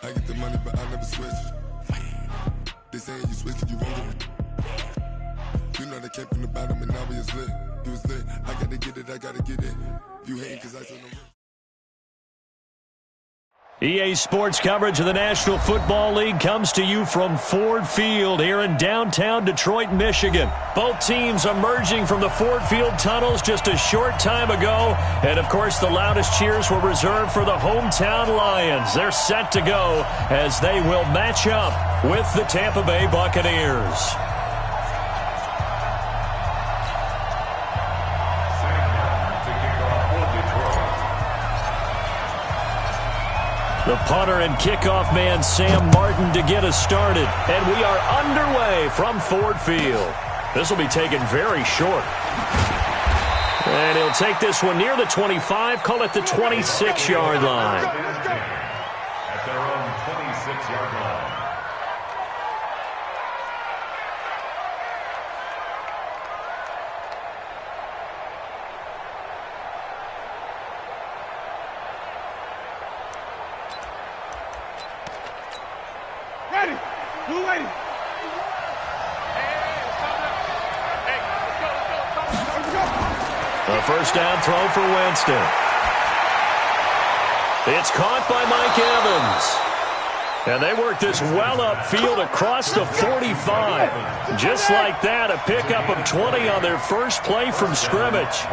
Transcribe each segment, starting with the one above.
I get the money, but I never switch. They saying you switch, you won't get it. You know they came from the bottom and now we is lit. You was lit. I gotta get it, I gotta get it. You hating cause I said no. EA Sports coverage of the National Football League comes to you from Ford Field here in downtown Detroit, Michigan. Both teams emerging from the Ford Field tunnels just a short time ago. And, of course, the loudest cheers were reserved for the hometown Lions. They're set to go as they will match up with the Tampa Bay Buccaneers. The punter and kickoff man, Sam Martin, to get us started. And we are underway from Ford Field. This will be taken very short. And he'll take this one near the 25, call it the 26-yard line. At their own 26-yard line. A first down throw for Winston. It's caught by Mike Evans. And they work this well upfield across the 45. Just like that, a pickup of 20 on their first play from scrimmage.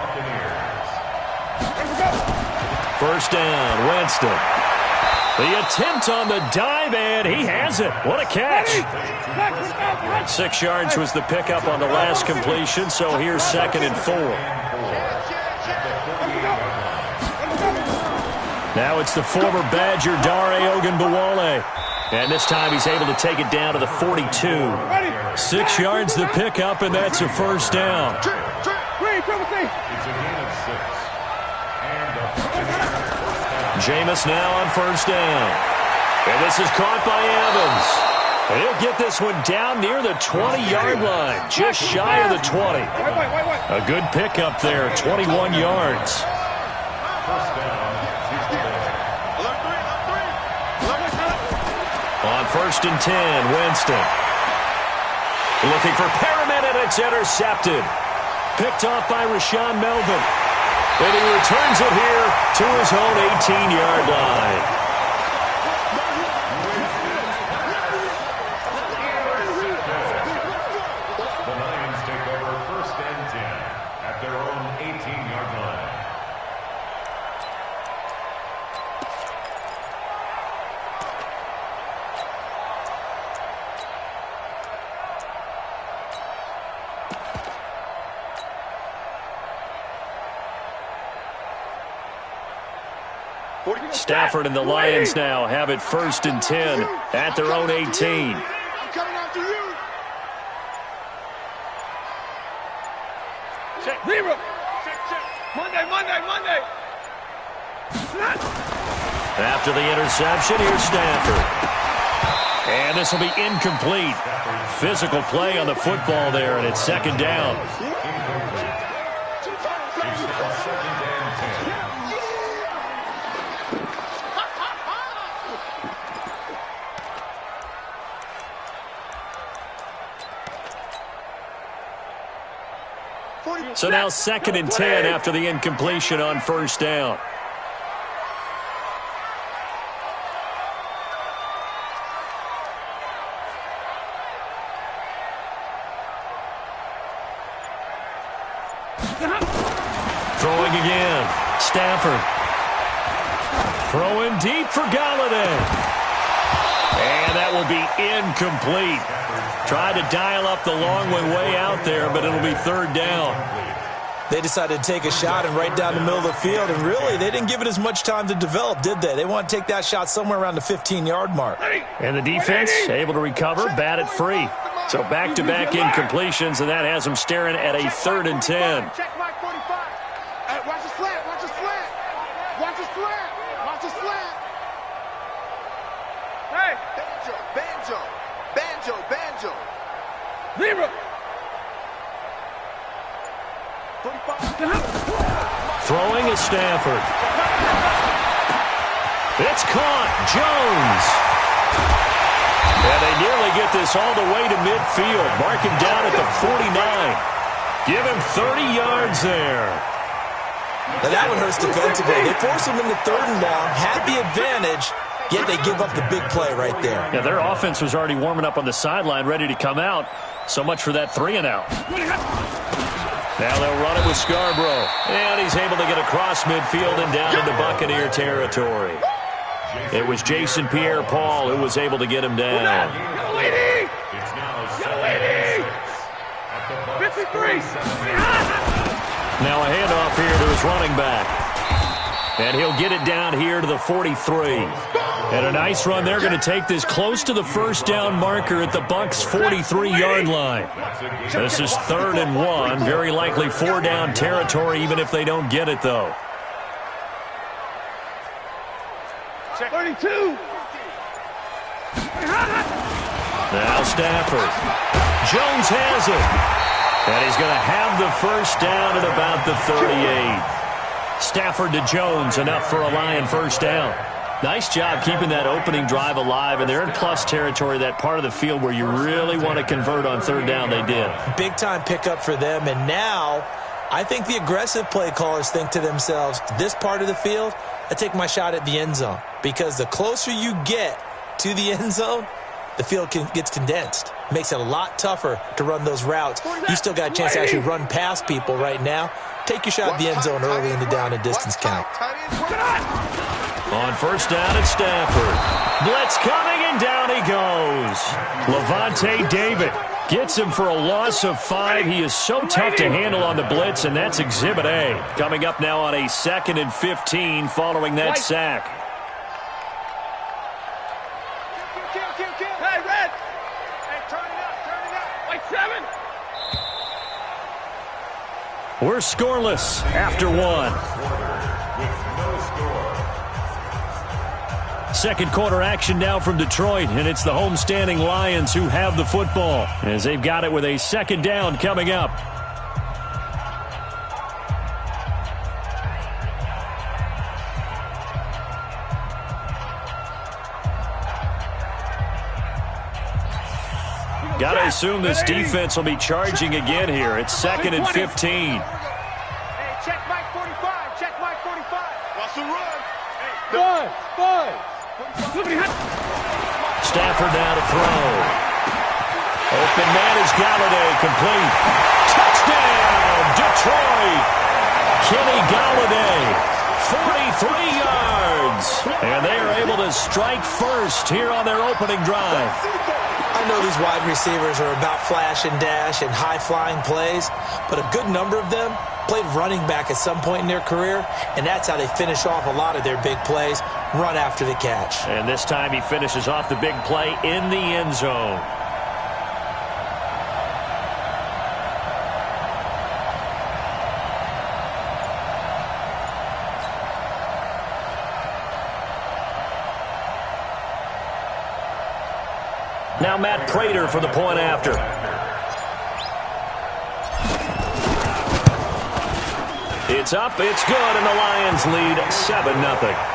First down, Winston. The attempt on the dive, and he has it. What a catch. 6 yards was the pickup on the last completion, so here's 2nd and 4. Now it's the former Badger, Dare Ogunbowale. And this time he's able to take it down to the 42. 6 yards the pickup, and that's a first down. It's a gain of 6. Jameis now on first down. And this is caught by Evans. And he'll get this one down near the 20-yard line, just shy of the 20. A good pickup there, 21 yards. On 1st and 10, Winston. Looking for Perriman, and it's intercepted. Picked off by Rashaan Melvin. And he returns it here to his own 18-yard line. The Lions take over 1st and 10 at their own 18-yard line. Stafford and the Lions now have it 1st and 10 at their own 18. I'm coming after you. Check. Zero. Check. Monday. After the interception, here's Stafford. And this will be incomplete. Physical play on the football there, and it's 2nd down. So now 2nd and 10 after the incompletion on first down. Throwing again. Stafford. Throwing deep for Galladay. And that will be incomplete. Tried to dial up the long one way out there, but it'll be 3rd down. They decided to take a shot and right down the middle of the field, and really, they didn't give it as much time to develop, did they? They want to take that shot somewhere around the 15-yard mark. And the defense able to recover, bat it free. So back-to-back incompletions, and that has them staring at a 3rd and 10. Check Mike 45. Watch the slant. Watch the slant. Watch the slant. Watch the slant. Hey. Banjo. Zero. 45. Throwing is Stafford. It's caught. Jones. And they nearly get this all the way to midfield. Mark him down at the 49. Give him 30 yards there. Now that one hurts defensively. They force him into 3rd and long, had the advantage, yet they give up the big play right there. Yeah, their offense was already warming up on the sideline, ready to come out. So much for that 3-and-out. Now they'll run it with Scarborough. And he's able to get across midfield and down into Buccaneer territory. It was Jason Pierre-Paul who was able to get him down. It's now 7-6 at the Bucs 37. Now a handoff here to his running back. And he'll get it down here to the 43. And a nice run. They're going to take this close to the first down marker at the Bucs' 43-yard line. This is 3rd and 1. Very likely 4-down territory, even if they don't get it, though. Check 32. Now Stafford. Jones has it. And he's going to have the first down at about the 38. Stafford to Jones, enough for a Lion first down. Nice job keeping that opening drive alive, and they're in plus territory, that part of the field where you really want to convert on 3rd down. They did. Big-time pickup for them, and now I think the aggressive play callers think to themselves, this part of the field, I take my shot at the end zone, because the closer you get to the end zone, the field gets condensed. Makes it a lot tougher to run those routes. You still got a chance to actually run past people right now. Take your shot at the end zone early in the down and distance count. On first down at Stafford. Blitz coming, and down he goes. Levante David gets him for a loss of 5. He is so tough to handle on the blitz, and that's Exhibit A. Coming up now on a 2nd and 15 following that sack. Hey, Red. Hey, turn it up. Like 7. We're scoreless after 1. Second quarter action now from Detroit, and it's the homestanding Lions who have the football as they've got it with a 2nd down coming up. Got to assume this defense will be charging again here. It's 2nd and 15. Hey, check Mike 45. Check Mike 45. Watch the run. Hey, 5. Stafford now to throw. Open man is Galladay, complete. Touchdown, Detroit. Kenny Galladay, 43 yards. And they are able to strike first here on their opening drive. I know these wide receivers are about flash and dash and high-flying plays, but a good number of them played running back at some point in their career, and that's how they finish off a lot of their big plays, run after the catch. And this time he finishes off the big play in the end zone. Now Matt Prater for the point after. It's up, it's good, and the Lions lead 7-0.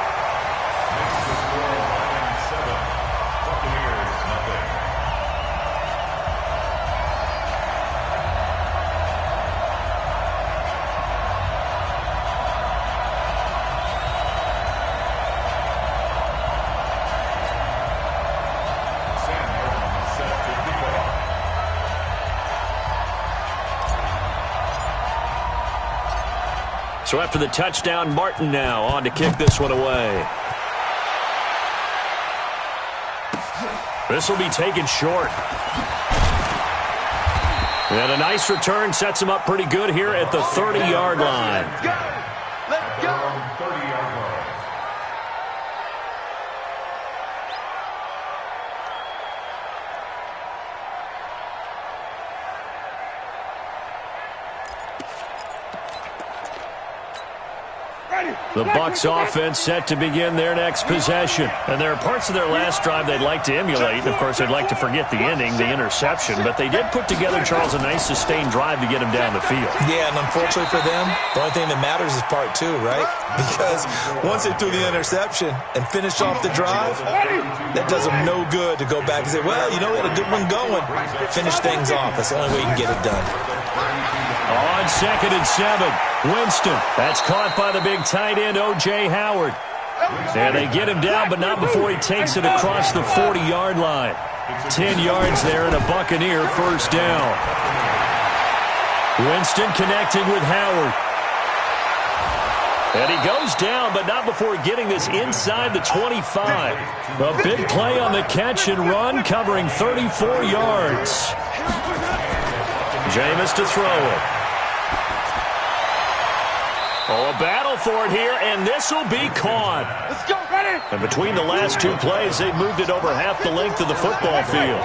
So after the touchdown, Martin now on to kick this one away. This will be taken short. And a nice return sets him up pretty good here at the 30-yard line. Let's go. Let's go. 30-yard line. The Bucs offense set to begin their next possession. And there are parts of their last drive they'd like to emulate. Of course, they'd like to forget the ending, the interception. But they did put together, Charles, a nice sustained drive to get him down the field. Yeah, and unfortunately for them, the only thing that matters is part two, right? Because once they threw the interception and finished off the drive, that does them no good to go back and say, well, you know, we had a good one going. Finish things off. That's the only way you can get it done. On 2nd and 7, Winston. That's caught by the big tight end, O.J. Howard. And they get him down, but not before he takes it across the 40-yard line. 10 yards there and a Buccaneer first down. Winston connecting with Howard. And he goes down, but not before getting this inside the 25. A big play on the catch and run, covering 34 yards. Jameis to throw it. Oh, a battle for it here, and this will be caught. Let's go, ready? And between the last two plays, they've moved it over half the length of the football field.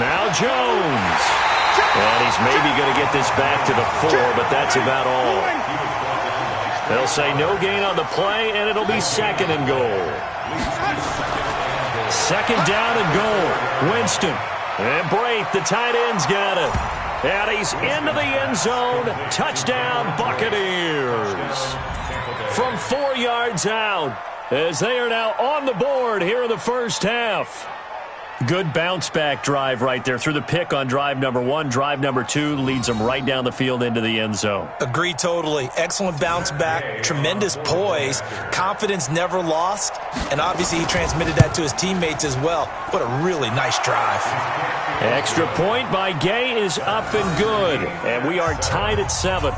Now Jones. And he's maybe going to get this back to the 4, but that's about all. They'll say no gain on the play, and it'll be 2nd and goal. 2nd down and goal. Winston. And Braith, the tight end's got it. And he's into the end zone. Touchdown, Buccaneers. From 4 yards out, as they are now on the board here in the first half. Good bounce-back drive right there through the pick on drive number 1. Drive number 2 leads them right down the field into the end zone. Agree totally. Excellent bounce-back, tremendous poise, confidence never lost, and obviously he transmitted that to his teammates as well. What a really nice drive. Extra point by Gay is up and good, and we are tied at 7.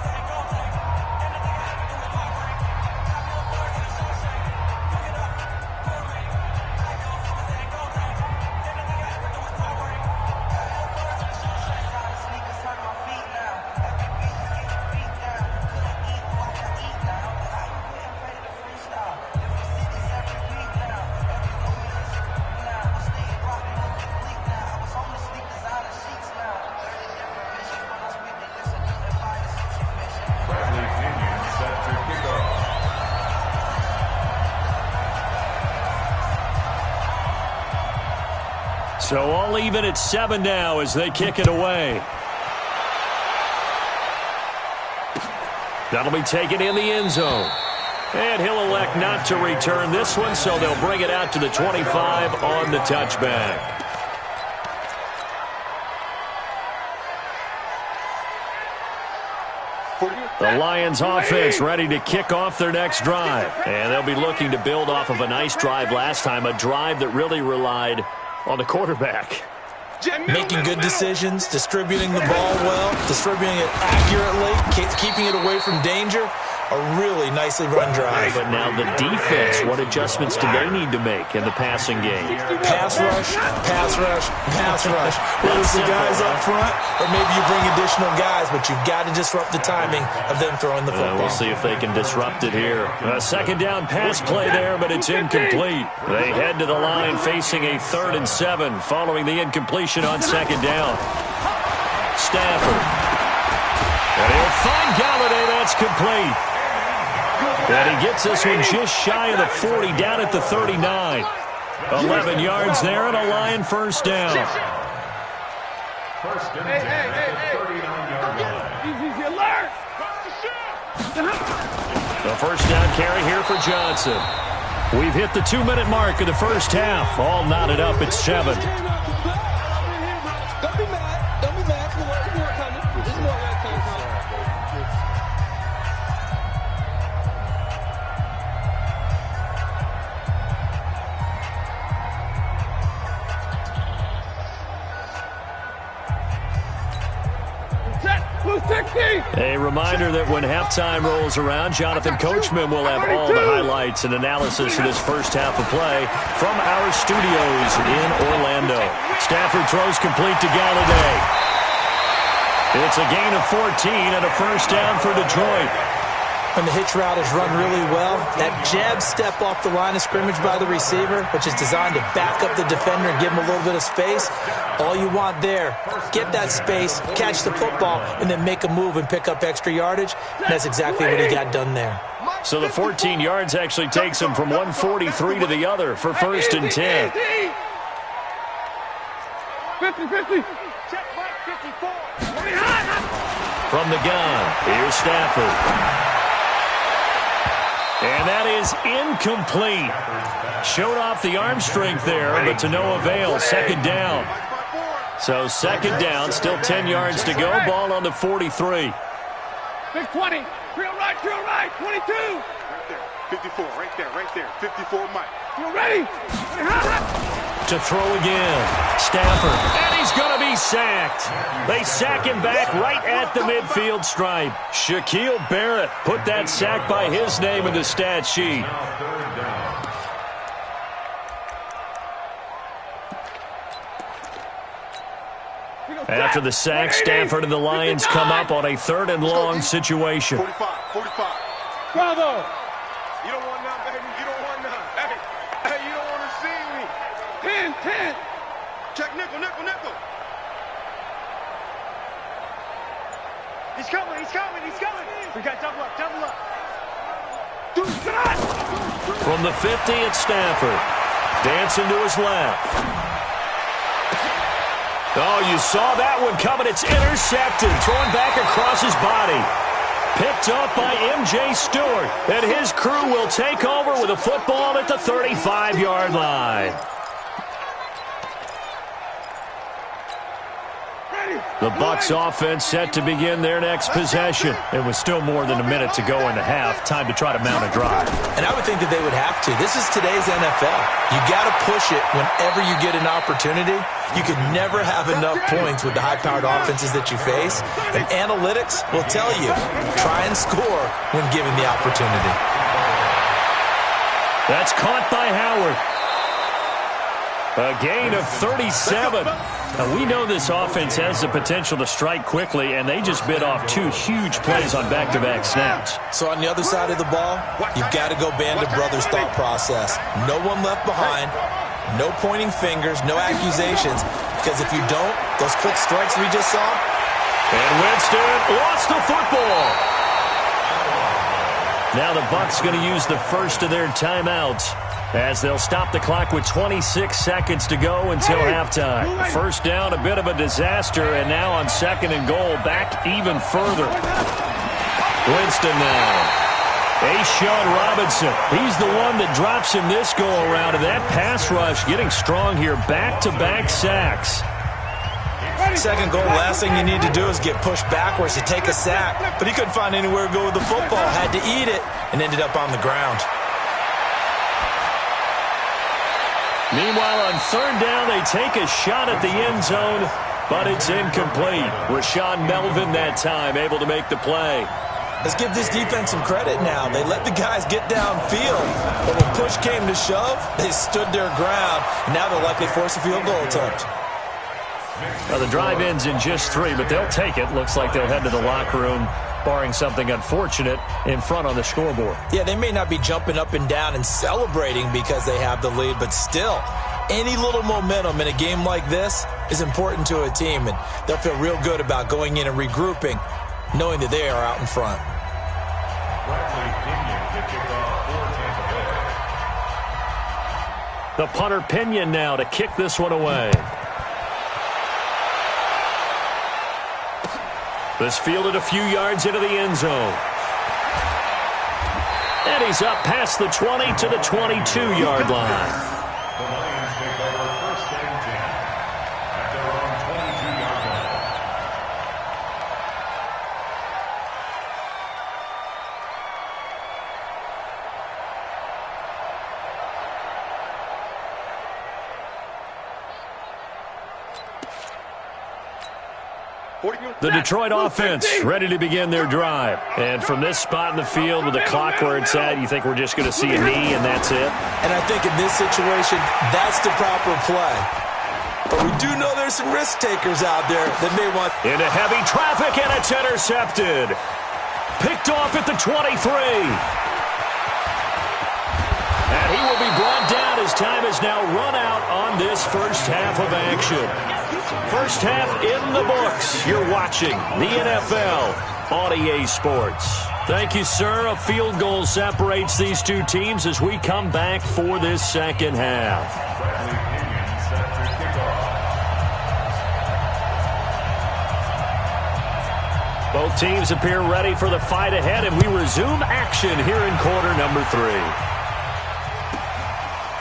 So all even at 7 now as they kick it away. That'll be taken in the end zone. And he'll elect not to return this one, so they'll bring it out to the 25 on the touchback. The Lions offense ready to kick off their next drive. And they'll be looking to build off of a nice drive last time, a drive that really relied on the quarterback. Making good decisions, distributing the ball well, distributing it accurately, keeping it away from danger. A really nicely run drive. But now the defense, what adjustments do they need to make in the passing game? Pass rush, pass rush, pass rush. Whether it's the guys up front or maybe you bring additional guys, but you've got to disrupt the timing of them throwing the football. We'll see if they can disrupt it here. A 2nd down pass play there, but it's incomplete. They head to the line facing a 3rd and 7 following the incompletion on 2nd down. Stafford. And he'll find Galladay. That's complete. And he gets this one just shy of the 40, down at the 39. 11 yards there and a Lion first down. First and 10, 39-yard line. The first down carry here for Johnson. We've hit the 2-minute mark of the first half. All knotted up at 7. Don't be mad. Don't be mad. There's more coming. There's more coming. A reminder that when halftime rolls around, Jonathan Coachman will have all the highlights and analysis of this first half of play from our studios in Orlando. Stafford throws complete to Galladay. It's a gain of 14 and a first down for Detroit. when the hitch route is run really well, that jab step off the line of scrimmage by the receiver, which is designed to back up the defender and give him a little bit of space, all you want there, get that space, catch the football, and then make a move and pick up extra yardage. And that's exactly what he got done there. So the 14 yards actually takes him from 143 to the other for 1st and 10. 50-50. Check Mike 54. From the gun, here's Stafford. And that is incomplete. Showed off the arm strength there, but to no avail. 2nd down. So 2nd down, still 10 yards to go. Ball on the 43. Big 20. Real right, 22. Right there, 54, right there. 54, Mike. You ready? To throw again. Stafford. And he's going to be sacked. They sack him back right at the midfield stripe. Shaquille Barrett put that sack by his name in the stat sheet. After the sack, Stafford and the Lions come up on a 3rd and long situation. 45. Bravo. You don't want none, baby. You don't want none. Hey, you don't want to see me. 10. Check nickel. He's coming. We got double up. From the 50, it's Stafford. Dancing to his left. Oh, you saw that one coming. It's intercepted. Thrown back across his body. Picked up by M.J. Stewart. And his crew will take over with a football at the 35-yard line. The Bucs offense set to begin their next possession. It was still more than a minute to go in the half. Time to try to mount a drive. And I would think that they would have to. This is today's NFL. You got to push it whenever you get an opportunity. You can never have enough points with the high-powered offenses that you face. And analytics will tell you, try and score when given the opportunity. That's caught by Howard. A gain of 37. Now, we know this offense has the potential to strike quickly, and they just bit off 2 huge plays on back-to-back snaps. So on the other side of the ball, you've got to go Band of Brothers thought process. No one left behind, no pointing fingers, no accusations, because if you don't, those quick strikes we just saw. And Winston lost the football. Now the Bucs going to use the first of their timeouts, as they'll stop the clock with 26 seconds to go until halftime. 1st down, a bit of a disaster, and now on 2nd and goal, back even further. Winston now. Sean Robinson, he's the one that drops him this go-around, and that pass rush getting strong here. Back-to-back sacks. 2nd goal, last thing you need to do is get pushed backwards to take a sack, but he couldn't find anywhere to go with the football, had to eat it, and ended up on the ground. Meanwhile, on 3rd down, they take a shot at the end zone, but it's incomplete. Rashawn Melvin that time able to make the play. Let's give this defense some credit now. They let the guys get downfield, but when push came to shove, they stood their ground, and now they'll likely force a field goal attempt. Well, the drive ends in just 3, but they'll take it. Looks like they'll head to the locker room, barring something unfortunate, in front on the scoreboard. Yeah, they may not be jumping up and down and celebrating because they have the lead, but still, any little momentum in a game like this is important to a team, and they'll feel real good about going in and regrouping, knowing that they are out in front. The punter Pinion now to kick this one away. This fielded a few yards into the end zone. And he's up past the 20 to the 22-yard line. The Lions take over 1st and 10 at their own 22-yard line. The Detroit offense ready to begin their drive. And from this spot in the field with the clock where it's at, you think we're just going to see a knee and that's it? And I think in this situation, that's the proper play. But we do know there's some risk takers out there that may want... Into heavy traffic, and it's intercepted. Picked off at the 23. And he will be brought down as time has now run out on this first half of action. First half in the books. You're watching the NFL on EA Sports. Thank you, sir. A field goal separates these two teams as we come back for this second half. Both teams appear ready for the fight ahead, and we resume action here in quarter number 3.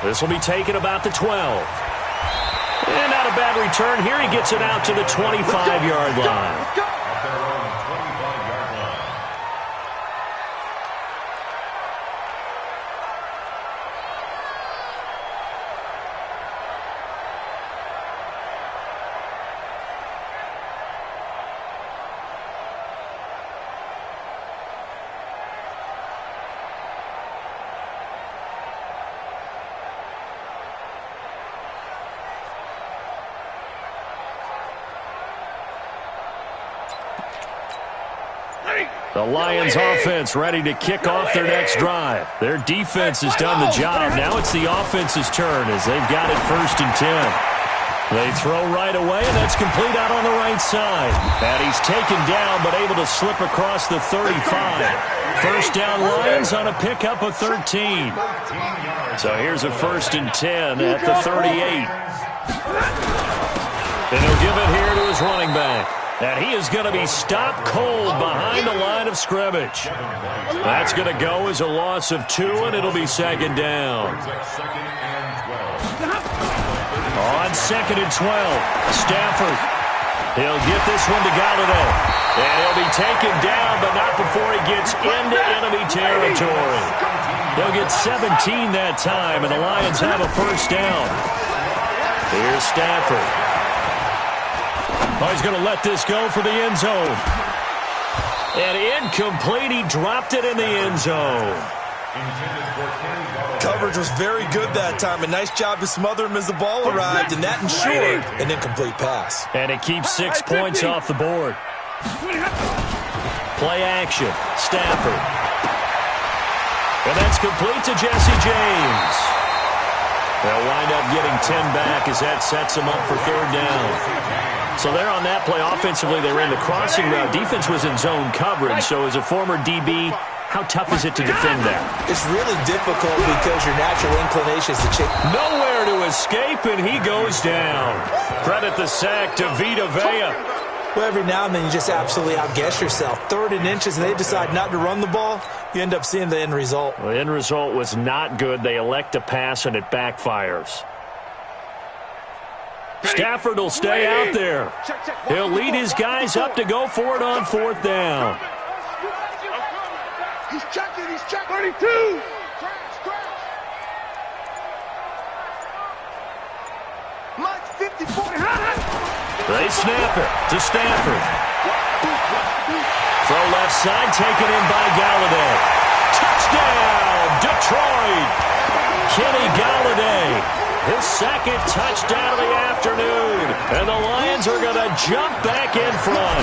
This will be taken about the 12. And not a bad return here. He gets it out to the 25-yard line. The Lions offense ready to kick off their next drive. Their defense has done the job. Now it's the offense's turn as they've got it 1st and 10. They throw right away, and that's complete out on the right side. And he's taken down but able to slip across the 35. First down Lions on a pickup of 13. So here's a 1st and 10 at the 38. And he'll give it here to his running back. And he is going to be stopped cold behind the line of scrimmage. That's going to go as a loss of 2, and it'll be 2nd down. On 2nd and 12, Stafford. He'll get this one to Galladay. And he'll be taken down, but not before he gets into enemy territory. They'll get 17 that time, and the Lions have a 1st down. Here's Stafford. Oh, he's going to let this go for the end zone. And incomplete. He dropped it in the end zone. Coverage was very good that time. A nice job to smother him as the ball arrived, and that ensured an incomplete pass. And it keeps 6 points off the board. Play action. Stafford. And that's complete to Jesse James. They'll wind up getting 10 back as that sets them up for 3rd down. So they're on that play. Offensively, they ran the crossing route. Defense was in zone coverage. So as a former DB, how tough is it to defend that? It's really difficult because your natural inclination is to chase. Nowhere to escape, and he goes down. Credit the sack to Vita Vea. Well, every now and then you just absolutely outguess yourself. 3rd and inches, and they decide not to run the ball. You end up seeing the end result. The end result was not good. They elect to pass, and it backfires. Stafford will stay out there. He'll lead his guys up to go for it on 4th down. He's checking, 32. Mike 54. They snap it to Stafford. Throw left side, taken in by Galladay. Touchdown, Detroit. Kenny Galladay. His 2nd touchdown of the afternoon. And the Lions are going to jump back in front.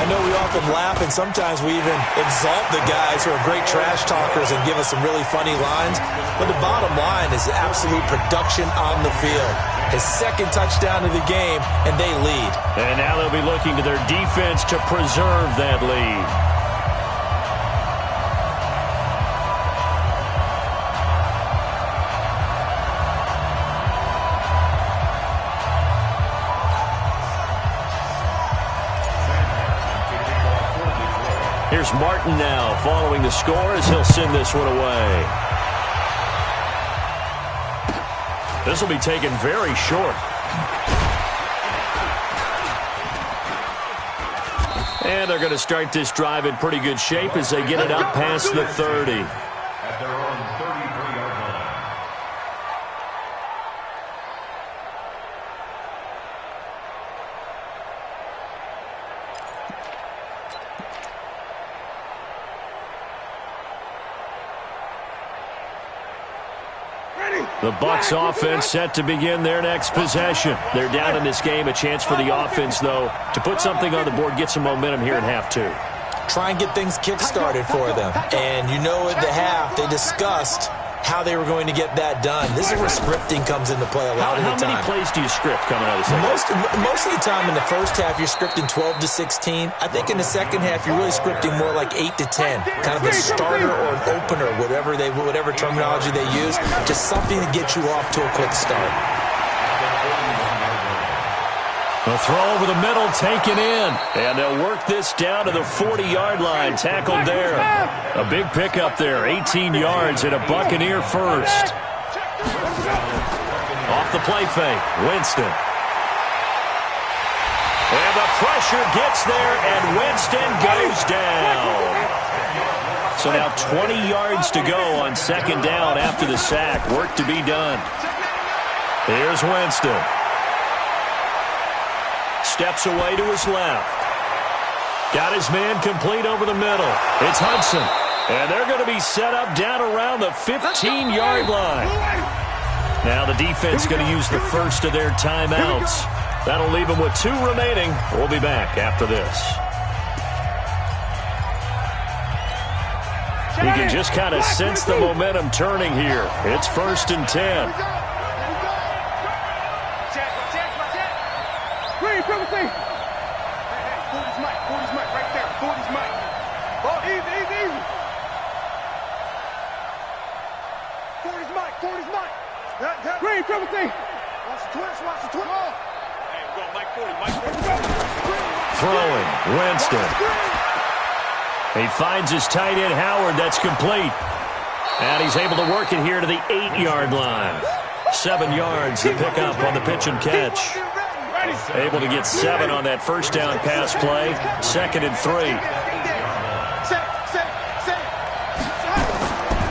I know we often laugh, and sometimes we even exalt the guys who are great trash talkers and give us some really funny lines. But the bottom line is absolute production on the field. His 2nd touchdown of the game, and they lead. And now they'll be looking to their defense to preserve that lead. Here's Martin now following the score as he'll send this one away. This will be taken very short. And they're going to start this drive in pretty good shape as they get it up past the 30. At their own 33-yard line. The Bucs offense set to begin their next possession. They're down in this game. A chance for the offense, though, to put something on the board, get some momentum here in half 2. try and get things kick-started for them. And you know at the half, they discussed how they were going to get that done. This is where scripting comes into play a lot of the time. How many plays do you script coming out of the second half? Most of the time in the first half, you're scripting 12 to 16. I think in the second half, you're really scripting more like 8 to 10. Kind of a starter or an opener, whatever terminology they use. Just something to get you off to a quick start. The throw over the middle taken in. And they'll work this down to the 40-yard line. Tackled there. A big pickup there. 18 yards and a Buccaneer first. Off the play fake. Winston. And the pressure gets there, and Winston goes down. So now 20 yards to go on second down after the sack. Work to be done. Here's Winston. Steps away to his left. Got his man complete over the middle. It's Hudson. And they're going to be set up down around the 15-yard line. Now the defense going to use the first of their timeouts. That'll leave them with 2 remaining. We'll be back after this. You can just kind of sense the momentum turning here. It's 1st and 10. Throwing, Winston. He finds his tight end, Howard. That's complete. And he's able to work it here to the 8-yard line. 7 yards to pick up on the pitch and catch. Able to get 7 on that first down pass play. 2nd and 3.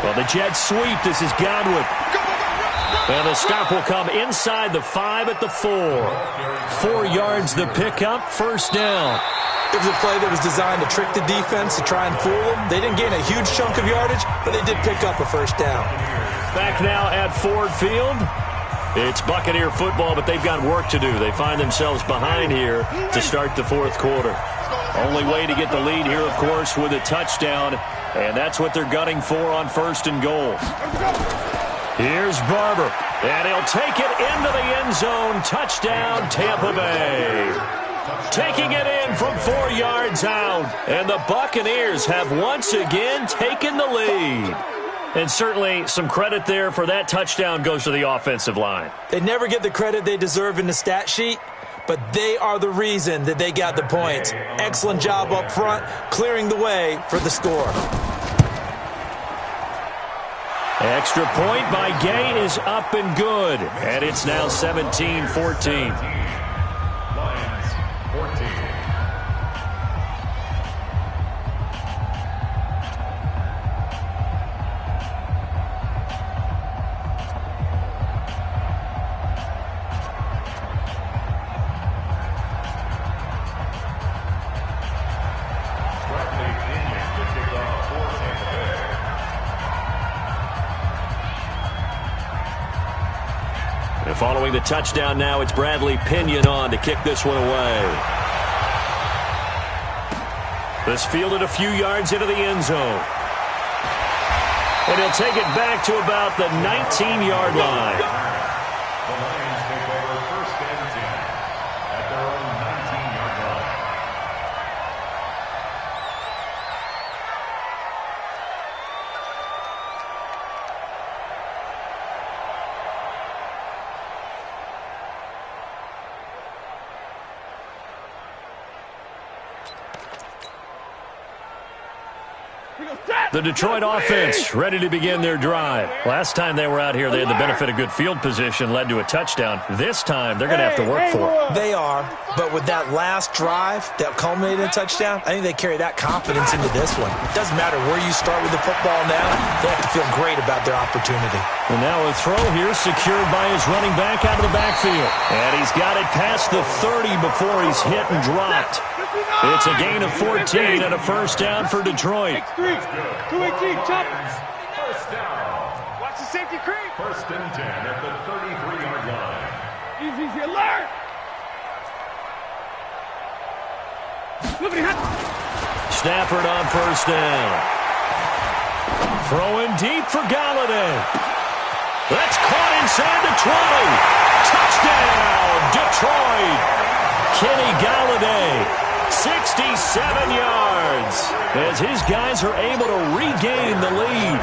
Well, the jet sweep. This is Godwin. And the stop will come inside the 5 at the 4. 4 yards the pickup, first down. It was a play that was designed to trick the defense, to try and fool them. They didn't gain a huge chunk of yardage, but they did pick up a first down. Back now at Ford Field. It's Buccaneer football, but they've got work to do. They find themselves behind here to start the 4th quarter. Only way to get the lead here, of course, with a touchdown, and that's what they're gunning for on 1st and goal. Here's Barber, and he'll take it into the end zone. Touchdown, Tampa Bay. Taking it in from 4 yards out, and the Buccaneers have once again taken the lead. And certainly some credit there for that touchdown goes to the offensive line. They never get the credit they deserve in the stat sheet, but they are the reason that they got the points. Excellent job up front, clearing the way for the score. Extra point by Gay is up and good. And it's now 17-14. Lions 14. Following the touchdown now, it's Bradley Pinion on to kick this one away. This fielded a few yards into the end zone. And he'll take it back to about the 19-yard line. The Lions take over 1st and 10 at their own 19-yard line. The Detroit offense ready to begin their drive. Last time they were out here, they had the benefit of good field position, led to a touchdown. This time, they're going to have to work for it. They are, but with that last drive that culminated in a touchdown, I think they carry that confidence into this one. It doesn't matter where you start with the football now. They have to feel great about their opportunity. And now a throw here secured by his running back out of the backfield. And he's got it past the 30 before he's hit and dropped. It's a gain of 14 and a first down for Detroit. 218, chop. First down. Watch the safety creep. 1st and 10 at the 33-yard line. Easy, alert. Stafford on first down. Throwing deep for Galladay. That's caught inside the 20. Touchdown, Detroit. Kenny Galladay, 67 yards, as his guys are able to regain the lead.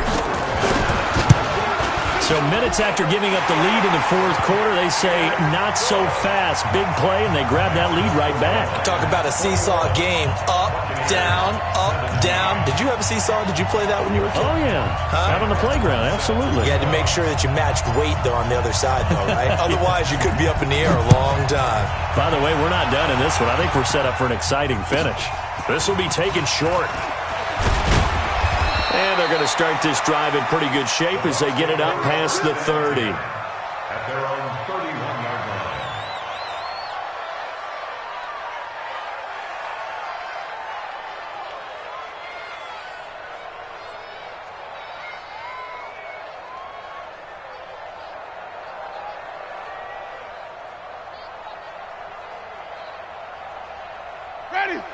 So minutes after giving up the lead in the fourth quarter, they say not so fast. Big play, and they grab that lead right back. Talk about a seesaw game. Up, down, up, down. Did you have a seesaw? Did you play that when you were a kid? Oh, yeah. Out on the playground, absolutely. You had to make sure that you matched weight, though, on the other side, though, right? Otherwise, you could be up in the air a long time. By the way, we're not done in this one. I think we're set up for an exciting finish. This will be taken short. And they're going to start this drive in pretty good shape as they get it up past the 30. At their own 31-yard line.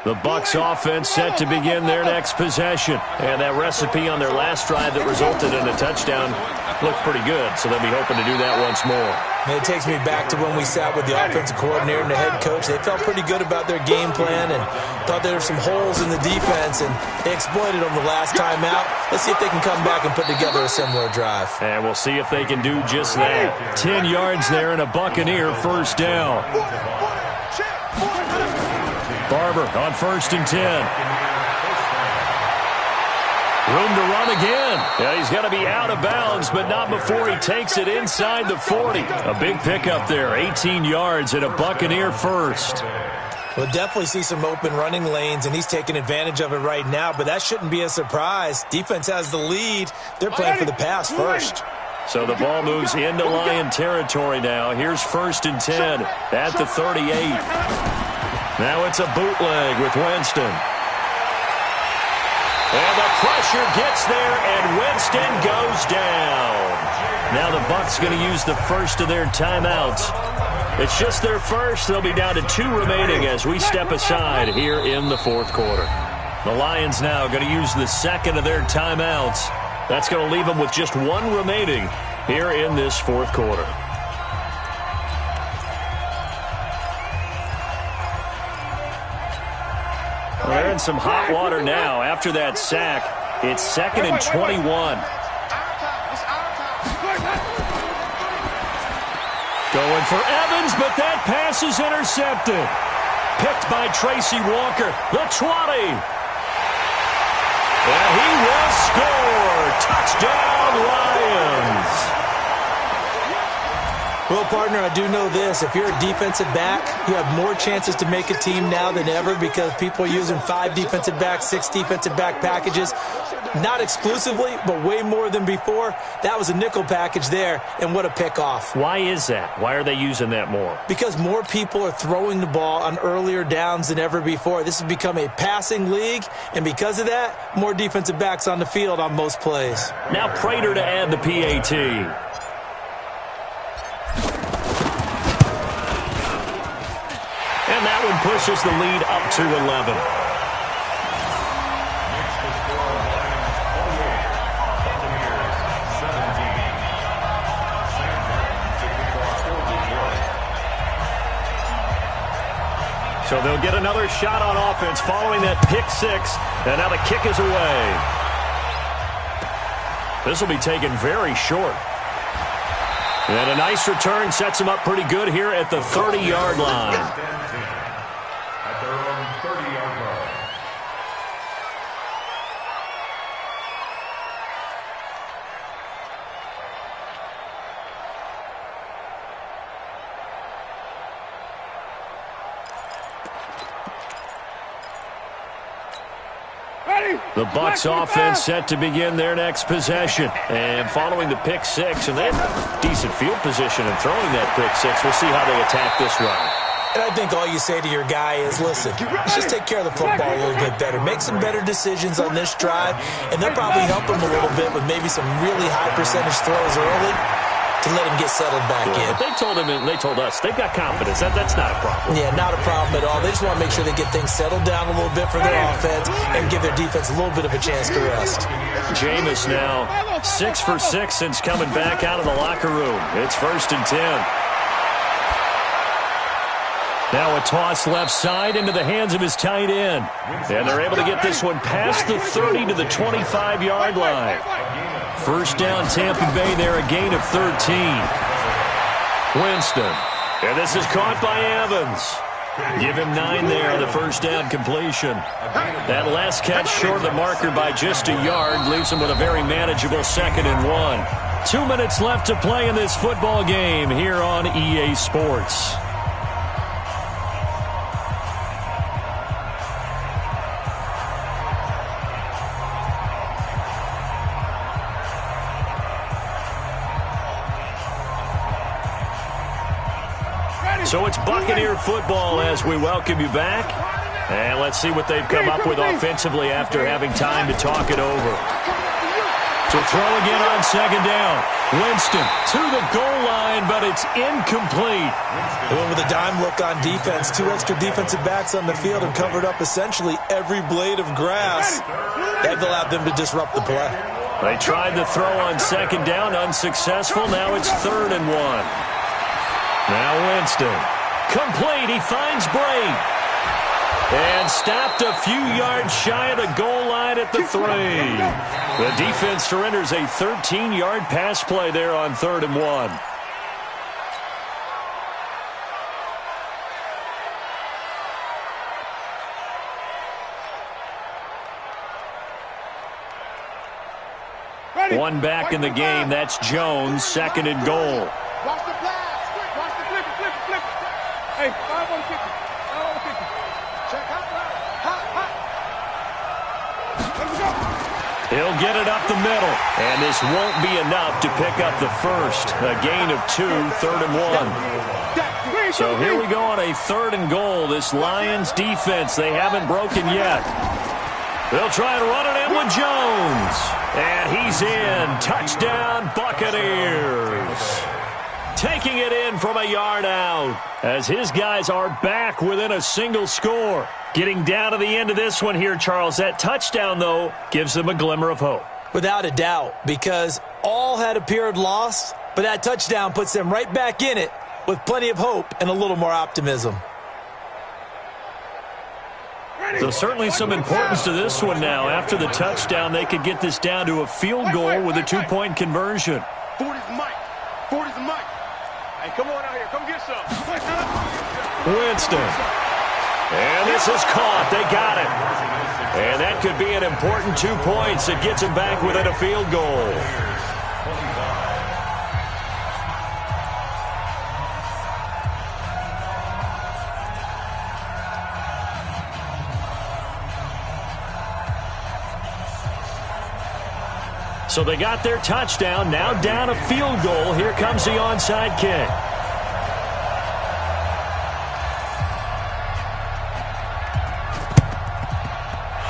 The Bucs offense set to begin their next possession. And that recipe on their last drive that resulted in a touchdown looked pretty good, so they'll be hoping to do that once more. And it takes me back to when we sat with the offensive coordinator and the head coach. They felt pretty good about their game plan and thought there were some holes in the defense, and they exploited them the last time out. Let's see if they can come back and put together a similar drive. And we'll see if they can do just that. 10 yards there and a Buccaneer first down. Barber on 1st and 10. Room to run again. Yeah, he's going to be out of bounds, but not before he takes it inside the 40. A big pickup there, 18 yards and a Buccaneer first. We'll definitely see some open running lanes, and he's taking advantage of it right now, but that shouldn't be a surprise. Defense has the lead. They're playing for the pass first. So the ball moves into Lion territory now. Here's 1st and 10 at the 38. Now it's a bootleg with Winston. And the pressure gets there, and Winston goes down. Now the Bucs going to use the first of their timeouts. It's just their first. They'll be down to 2 remaining as we step aside here in the fourth quarter. The Lions now going to use the second of their timeouts. That's going to leave them with just 1 remaining here in this fourth quarter. They're in some hot water now. After that sack, it's 2nd and 21. Going for Evans, but that pass is intercepted. Picked by Tracy Walker. The 20. And he will score. Touchdown, Lions. Well, partner, I do know this. If you're a defensive back, you have more chances to make a team now than ever because people are using 5 defensive backs, 6 defensive back packages. Not exclusively, but way more than before. That was a nickel package there, and what a pickoff. Why is that? Why are they using that more? Because more people are throwing the ball on earlier downs than ever before. This has become a passing league, and because of that, more defensive backs on the field on most plays. Now Prater to add the PAT. And that one pushes the lead up to 11. So they'll get another shot on offense following that pick 6. And now the kick is away. This will be taken very short. And a nice return sets him up pretty good here at the 30-yard line. At their own 30-yard line. The Bucs offense set to begin their next possession. And following the pick 6, and they have decent field position in throwing that pick 6. We'll see how they attack this run. And I think all you say to your guy is, listen, let's just take care of the football a little bit better. Make some better decisions on this drive, and they'll probably help him a little bit with maybe some really high percentage throws early. to let him get settled back in. They told him, and they told us, they've got confidence. That's not a problem. Yeah, not a problem at all. They just want to make sure they get things settled down a little bit for their offense and give their defense a little bit of a chance to rest. Jameis now 6 for 6 since coming back out of the locker room. It's 1st and 10. Now a toss left side into the hands of his tight end. And they're able to get this one past the 30 to the 25-yard line. First down, Tampa Bay there, a gain of 13. Winston. And this is caught by Evans. Give him 9 there on the first down completion. That last catch short of the marker by just a yard leaves him with a very manageable 2nd and 1. 2 minutes left to play in this football game here on EA Sports. So it's Buccaneer football as we welcome you back. And let's see what they've come up with offensively after having time to talk it over. So throw again on 2nd down. Winston to the goal line, but it's incomplete. They went with a dime look on defense. 2 extra defensive backs on the field and covered up essentially every blade of grass. That allowed them to disrupt the play. They tried the throw on 2nd down, unsuccessful. Now it's 3rd and 1. Now Winston. Complete. He finds Bray. And stopped a few yards shy of the goal line at the 3. The defense surrenders a 13-yard pass play there on 3rd and 1. One back in the game. That's Jones. 2nd and goal. Watch the blast. Watch the flip it. Hey, 5 on 50. 5 on 50. Check hot. Let's go. He'll get it up the middle. And this won't be enough to pick up the first. A gain of 2, 3rd and 1. So here we go on a 3rd and goal. This Lions defense, they haven't broken yet. They'll try and run it in with Jones. And he's in. Touchdown, Buccaneers. Taking it in from a yard out as his guys are back within a single score. Getting down to the end of this one here, Charles. That touchdown, though, gives them a glimmer of hope. Without a doubt, because all had appeared lost, but that touchdown puts them right back in it with plenty of hope and a little more optimism. So certainly some importance to this one now. After the touchdown, they could get this down to a field goal with a 2-point conversion. 40's Mike. 40's Mike. Hey, come on out here. Come get some. Winston. And this is caught. They got it. And that could be an important 2 points that gets them back within a field goal. So they got their touchdown, now down a field goal. Here comes the onside kick.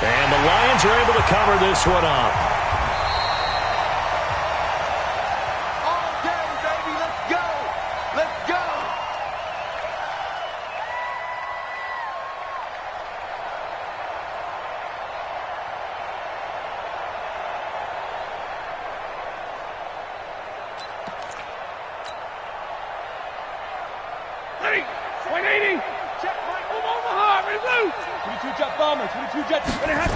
And the Lions are able to cover this one up. All day, baby. Let's go. Let's go. Ready. 180. Check right. Omaha. Ready, blue. 22 jet bomber. 22 jet. Ready, hot.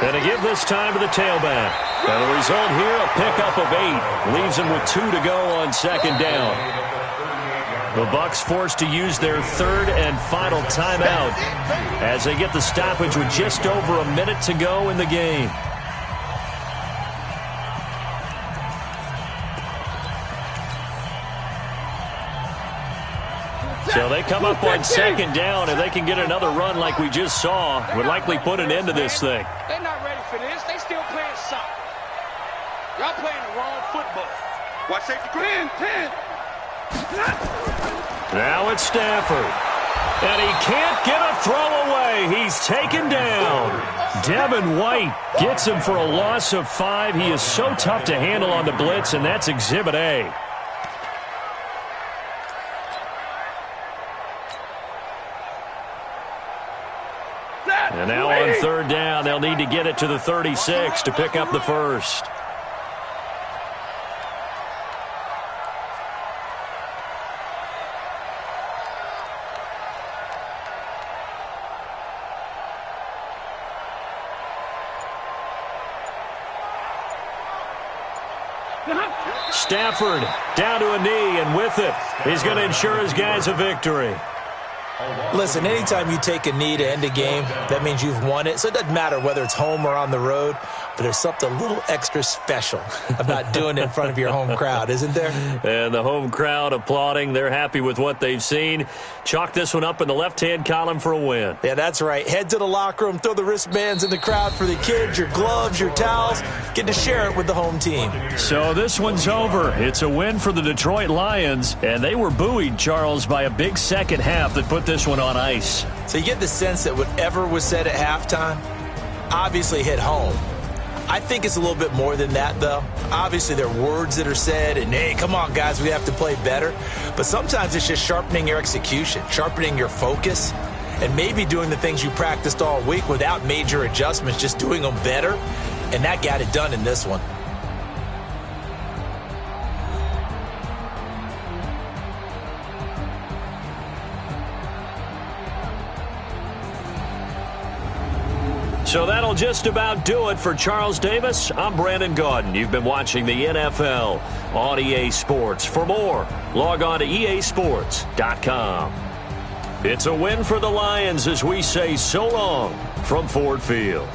And to give this time to the tailback. And the result here, a pickup of 8. Leaves them with 2 to go on 2nd down. The Bucs forced to use their 3rd and final timeout as they get the stoppage with just over a minute to go in the game. So they come up on 2nd down, and they can get another run like we just saw. Would likely put an end to this thing. They're not ready for this. They still playing soccer. Y'all playing the wrong football. Watch safety. 10. Now it's Stafford. And he can't get a throw away. He's taken down. Devin White gets him for a loss of 5. He is so tough to handle on the blitz, and that's Exhibit A. On third down, they'll need to get it to the 36 to pick up the first. Stafford down to a knee, and with it, he's going to ensure his guys a victory. Listen, anytime you take a knee to end a game, that means you've won it. So it doesn't matter whether it's home or on the road, but there's something a little extra special about doing it in front of your home crowd, isn't there? And the home crowd applauding. They're happy with what they've seen. Chalk this one up in the left-hand column for a win. Yeah, that's right. Head to the locker room, throw the wristbands in the crowd for the kids, your gloves, your towels. Get to share it with the home team. So this one's over. It's a win for the Detroit Lions, and they were buoyed, Charles, by a big second half that put this one on ice. So you get the sense that whatever was said at halftime obviously hit home. I think it's a little bit more than that, though. Obviously, there are words that are said, and, hey, come on, guys, we have to play better. But sometimes it's just sharpening your execution, sharpening your focus, and maybe doing the things you practiced all week without major adjustments, just doing them better. And that got it done in this one. So that'll just about do it for Charles Davis. I'm Brandon Gaudin. You've been watching the NFL on EA Sports. For more, log on to easports.com. It's a win for the Lions as we say so long from Ford Field.